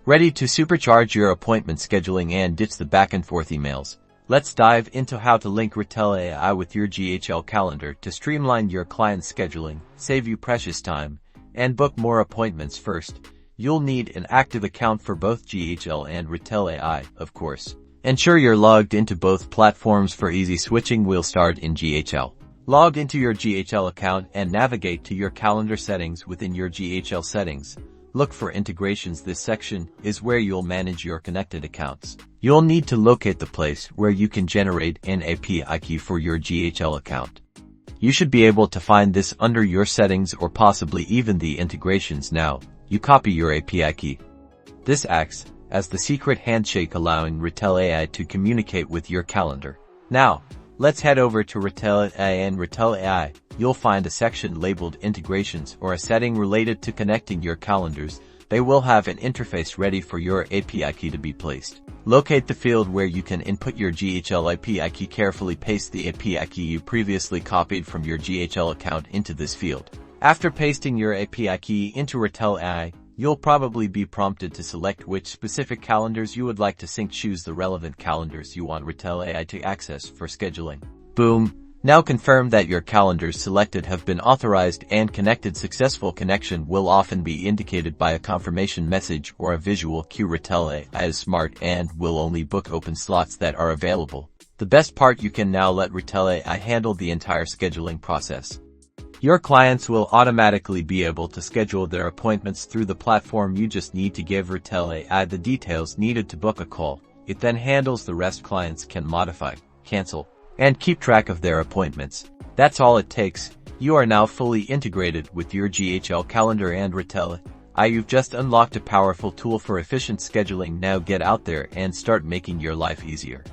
Ready to supercharge your appointment scheduling and ditch the back and forth emails? Let's dive into how to link Retell AI with your GHL calendar to streamline your client's scheduling, save you precious time, and book more appointments. First, you'll need an active account for both GHL and Retell AI, of course. Ensure you're logged into both platforms for easy switching. We'll start in GHL. Log into your GHL account and navigate to your calendar settings within your GHL settings. Look for integrations. This section is where you'll manage your connected accounts. You'll need to locate the place where you can generate an API key for your GHL account. You should be able to find this under your settings or possibly even the integrations. Now, you copy your API key. This acts as the secret handshake, allowing Retell AI to communicate with your calendar. Now, let's head over to Retell AI. And Retell AI, you'll find a section labeled Integrations or a setting related to connecting your calendars. They will have an interface ready for your API key to be placed. Locate the field where you can input your GHL API key. Carefully paste the API key you previously copied from your GHL account into this field. After pasting your API key into Retell AI, you'll probably be prompted to select which specific calendars you would like to sync. Choose the relevant calendars you want Retell AI to access for scheduling. Boom! Now confirm that your calendars selected have been authorized and connected. Successful connection will often be indicated by a confirmation message or a visual cue. Retell AI is smart and will only book open slots that are available. The best part, you can now let Retell AI handle the entire scheduling process. Your clients will automatically be able to schedule their appointments through the platform. You just need to give Retell AI the details needed to book a call. It then handles the rest. Clients can modify, cancel, and keep track of their appointments. That's all it takes. You are now fully integrated with your GHL calendar and Retell AI. You've just unlocked a powerful tool for efficient scheduling. Now get out there and start making your life easier.